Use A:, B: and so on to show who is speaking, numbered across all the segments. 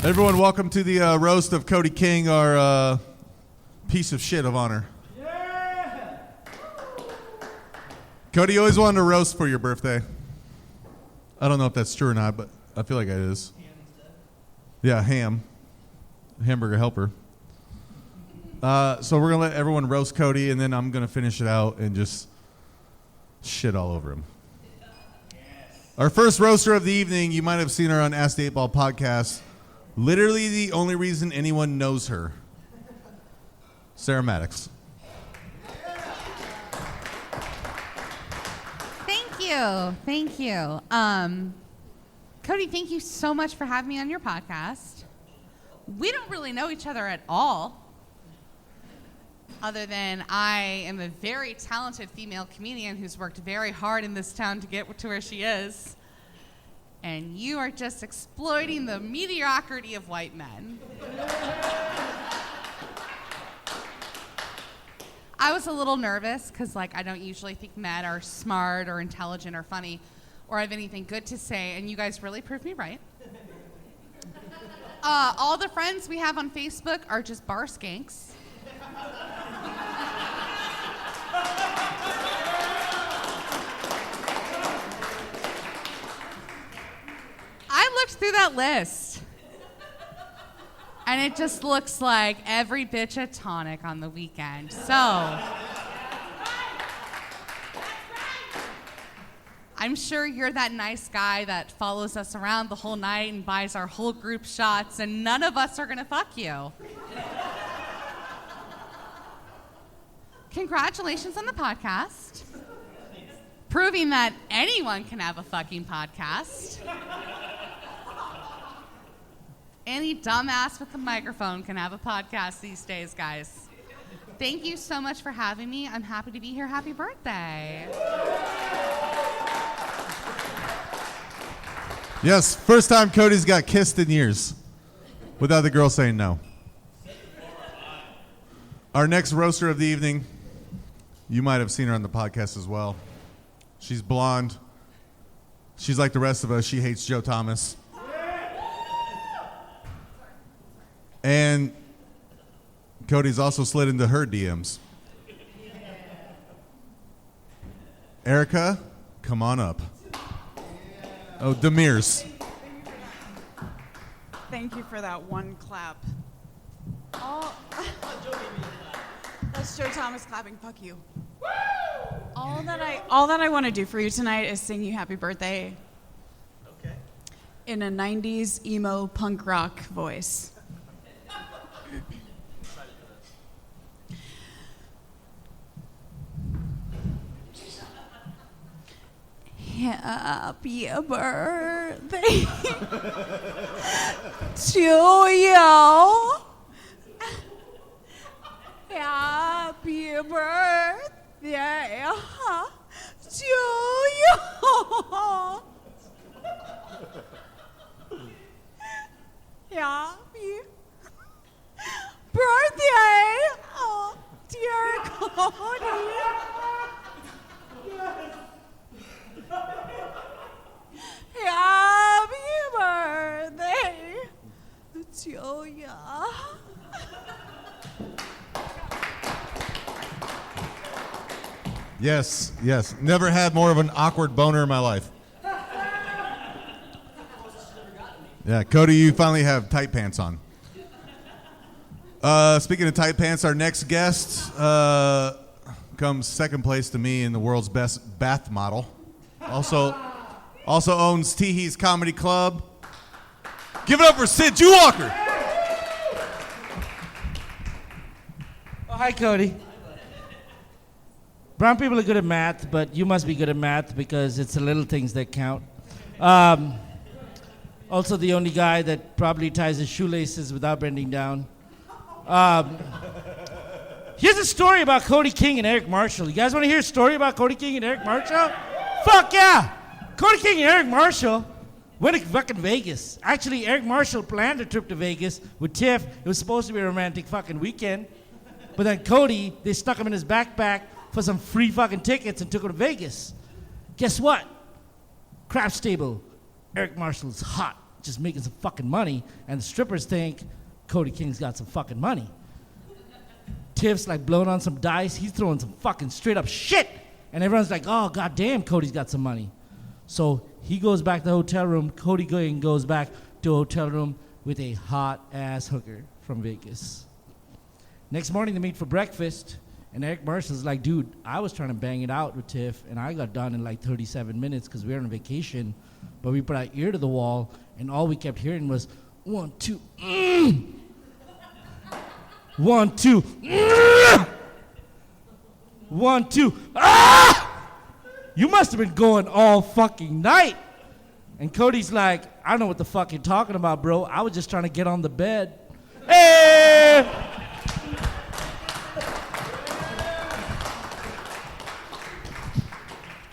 A: Everyone, welcome to the roast of Cody King, our piece of shit of honor. Yeah! Cody, you always wanted to roast for your birthday. I don't know if that's true or not, but I feel like it is. Ham instead? Yeah, ham. Hamburger helper. So we're going to let everyone roast Cody, and then I'm going to finish it out and just shit all over him. Yes. Our first roaster of the evening, you might have seen her on Ask the 8 Ball podcast. Literally the only reason anyone knows her. Sarah Maddox.
B: Thank you. Cody, thank you so much for having me on your podcast. We don't really know each other at all, other than I am a very talented female comedian who's worked very hard in this town to get to where she is. And you are just exploiting the mediocrity of white men. I was a little nervous because, I don't usually think men are smart or intelligent or funny or have anything good to say, and you guys really proved me right. All the friends we have on Facebook are just bar skanks. I looked through that list, and it just looks like every bitch at Tonic on the weekend. So, I'm sure you're that nice guy that follows us around the whole night and buys our whole group shots, and none of us are gonna fuck you. Congratulations on the podcast. Proving that anyone can have a fucking podcast. Any dumbass with a microphone can have a podcast these days, guys. Thank you so much for having me. I'm happy to be here. Happy birthday.
A: Yes, first time Cody's got kissed in years without the girl saying no. Our next roaster of the evening, you might have seen her on the podcast as well. She's blonde. She's like the rest of us. She hates Joe Thomas. And Cody's also slid into her DMs. Erica, come on up. Oh, Demirs.
C: Thank you for that one clap. That's Joe Thomas clapping. Fuck you. All that I want to do for you tonight is sing you happy birthday. Okay. In a 90s emo punk rock voice. Happy birthday to you. Happy birthday to you. Happy birthday, oh, dear Cody. Happy birthday to you.
A: Yes. Never had more of an awkward boner in my life. Yeah, Cody, you finally have tight pants on. Speaking of tight pants, our next guest comes second place to me in the world's best bath model. Also owns Teehee's Comedy Club. Give it up for Sid Jewalker.
D: Oh, hi, Cody. Brown people are good at math, but you must be good at math because it's the little things that count. Also the only guy that probably ties his shoelaces without bending down. Here's a story about Cody King and Eric Marshall. You guys want to hear a story about Cody King and Eric Marshall? Fuck yeah! Cody King and Eric Marshall went to fucking Vegas. Actually, Eric Marshall planned a trip to Vegas with Tiff. It was supposed to be a romantic fucking weekend. But then Cody, they stuck him in his backpack for some free fucking tickets and took him to Vegas. Guess what? Craps table. Eric Marshall's hot. just making some fucking money, and the strippers think Cody King's got some fucking money. Tiff's like blowing on some dice. He's throwing some fucking straight up shit. And everyone's like, oh, goddamn, Cody's got some money. So he goes back to the hotel room. Cody goes back to a hotel room with a hot ass hooker from Vegas. Next morning, they meet for breakfast. And Eric Marshall's like, dude, I was trying to bang it out with Tiff, and I got done in like 37 minutes because we were on vacation. But we put our ear to the wall, and all we kept hearing was, 1, 2, 1, 2, 1, 2, ah! You must have been going all fucking night. And Cody's like, I don't know what the fuck you're talking about, bro. I was just trying to get on the bed. Hey!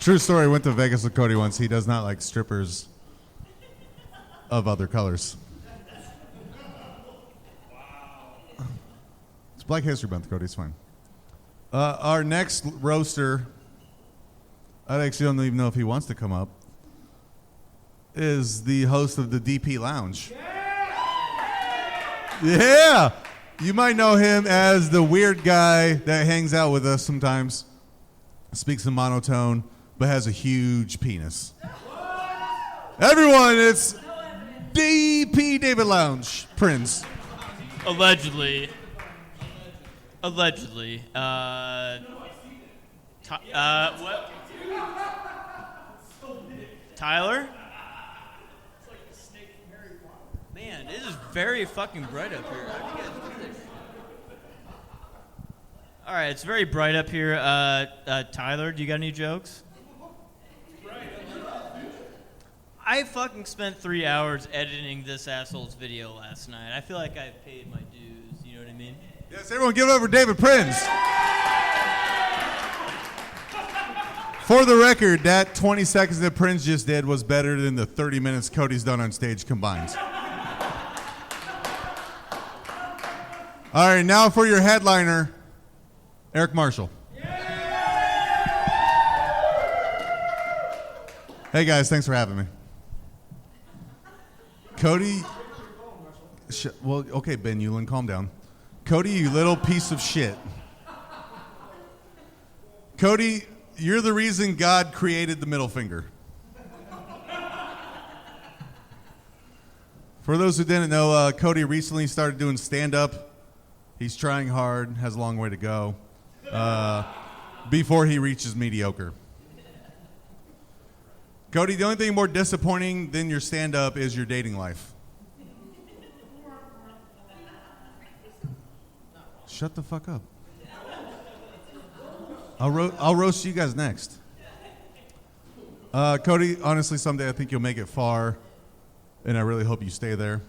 A: True story, went to Vegas with Cody once. He does not like strippers of other colors. It's Black History Month, Cody, it's fine. Our next roaster, I actually don't even know if he wants to come up, is the host of the DP Lounge. Yeah! You might know him as the weird guy that hangs out with us sometimes, speaks in monotone, but has a huge penis. Everyone, it's DP David Lounge, Prince.
E: Allegedly. What? Tyler? Man, it is very fucking bright up here. All right, it's very bright up here. Tyler, do you got any jokes? I fucking spent 3 hours editing this asshole's video last night. I feel like I've paid my dues, you know what I mean?
A: Yes, everyone give it up for David Prince. For the record, that 20 seconds that Prince just did was better than the 30 minutes Cody's done on stage combined. All right, now for your headliner, Eric Marshall. Hey guys, thanks for having me. Cody, well, okay, Ben Eulin, calm down. Cody, you little piece of shit. Cody, you're the reason God created the middle finger. For those who didn't know, Cody recently started doing stand-up. He's trying hard, has a long way to go before he reaches mediocre. Cody, the only thing more disappointing than your stand-up is your dating life. Shut the fuck up. I'll roast you guys next. Cody, honestly, someday I think you'll make it far, and I really hope you stay there.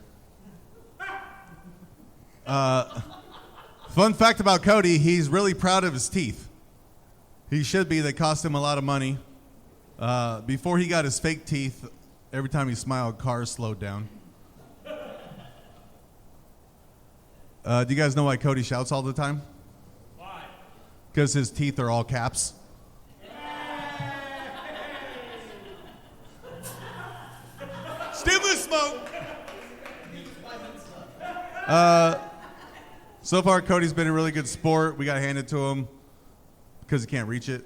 A: Fun fact about Cody, he's really proud of his teeth. He should be. They cost him a lot of money. Before he got his fake teeth, every time he smiled, cars slowed down. Do you guys know why Cody shouts all the time? Why? Because his teeth are all caps. Stimulus smoke! So far, Cody's been a really good sport. We got handed to him because he can't reach it.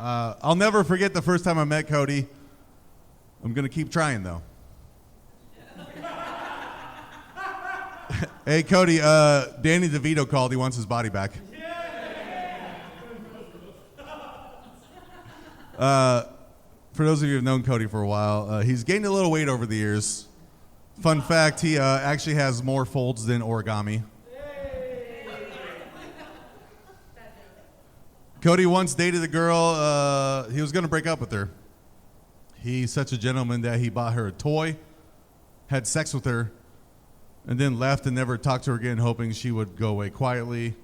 A: I'll never forget the first time I met Cody. I'm going to keep trying, though. Hey, Cody, Danny DeVito called. He wants his body back. For those of you who have known Cody for a while, he's gained a little weight over the years. Fun fact, he actually has more folds than origami. Cody once dated a girl. He was going to break up with her. He's such a gentleman that he bought her a toy, had sex with her, and then left and never talked to her again, hoping she would go away quietly.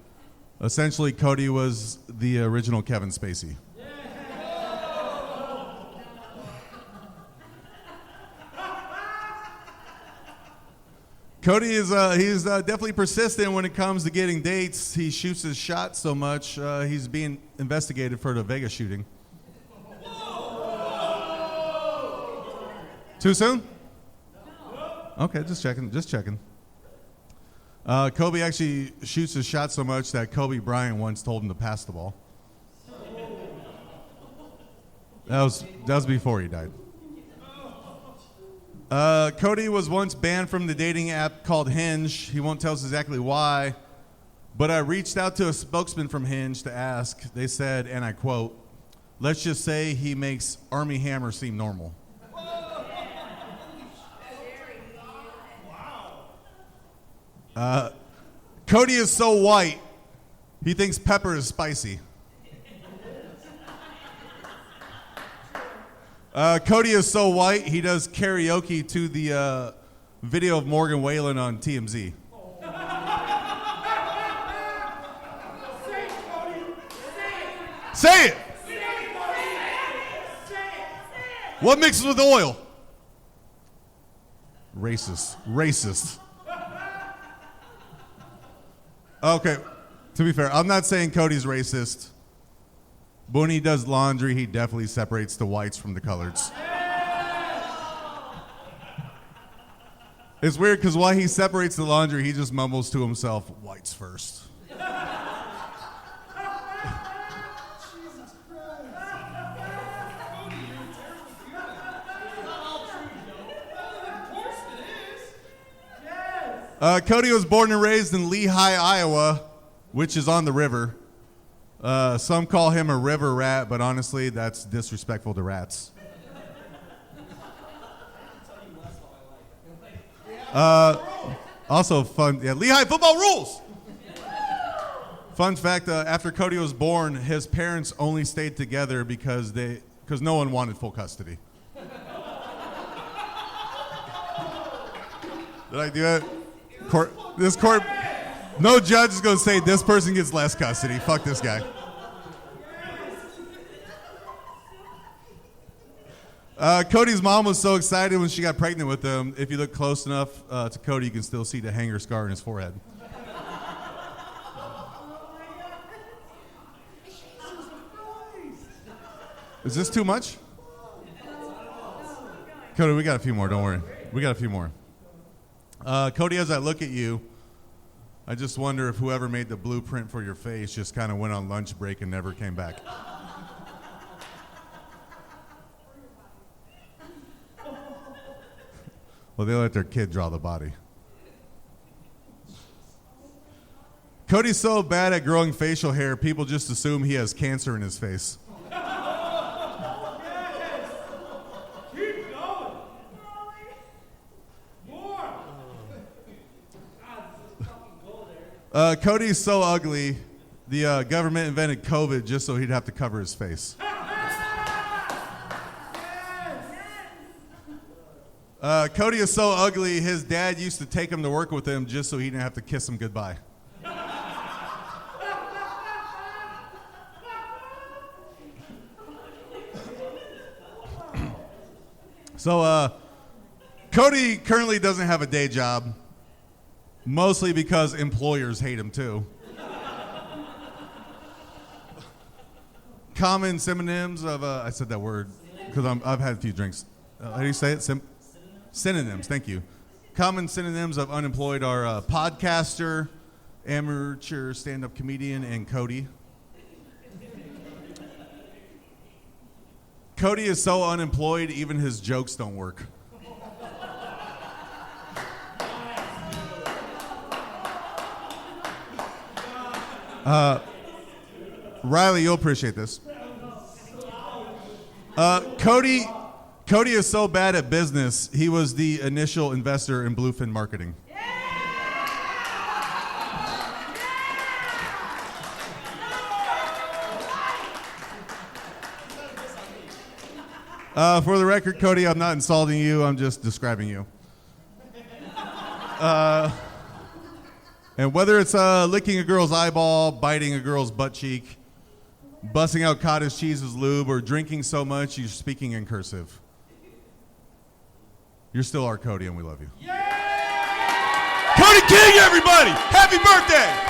A: Essentially, Cody was the original Kevin Spacey. Cody is he's definitely persistent when it comes to getting dates. He shoots his shot so much, he's being investigated for the Vegas shooting. Too soon? Okay, just checking. Kobe actually shoots his shot so much that Kobe Bryant once told him to pass the ball. That was before he died. Cody was once banned from the dating app called Hinge. He won't tell us exactly why, but I reached out to a spokesman from Hinge to ask. They said, and I quote, "Let's just say he makes Army Hammer seem normal." Cody is so white, he thinks pepper is spicy. Cody is so white, he does karaoke to the video of Morgan Wallen on TMZ. Say it! What mixes with oil? Racist. Okay, to be fair, I'm not saying Cody's racist. But when he does laundry, he definitely separates the whites from the coloreds. It's weird because while he separates the laundry, he just mumbles to himself, "Whites first." Cody was born and raised in Lehigh, Iowa, which is on the river. Some call him a river rat, but honestly, that's disrespectful to rats. Also fun, yeah, Lehigh football rules! Fun fact, after Cody was born, his parents only stayed together because no one wanted full custody. Did I do it? Court, no judge is going to say this person gets less custody. Fuck this guy. Cody's mom was so excited when she got pregnant with him. If you look close enough to Cody, you can still see the hanger scar in his forehead. Is this too much? Cody, we got a few more. Don't worry. We got a few more. Cody, as I look at you, I just wonder if whoever made the blueprint for your face just kind of went on lunch break and never came back. Well, they let their kid draw the body. Cody's so bad at growing facial hair, people just assume he has cancer in his face. Cody's so ugly, the government invented COVID just so he'd have to cover his face. Cody is so ugly, his dad used to take him to work with him just so he didn't have to kiss him goodbye. So, Cody currently doesn't have a day job. Mostly because employers hate him too. Common synonyms of, I said that word because I've had a few drinks. How do you say it? Synonyms, thank you. Common synonyms of unemployed are podcaster, amateur stand-up comedian, and Cody. Cody is so unemployed, even his jokes don't work. Riley, you'll appreciate this. Cody is so bad at business, he was the initial investor in Bluefin Marketing. For the record, Cody, I'm not insulting you, I'm just describing you. And whether it's licking a girl's eyeball, biting a girl's butt cheek, busting out cottage cheese as lube, or drinking so much you're speaking in cursive, you're still our Cody and we love you. Yeah! Cody King, everybody! Happy birthday!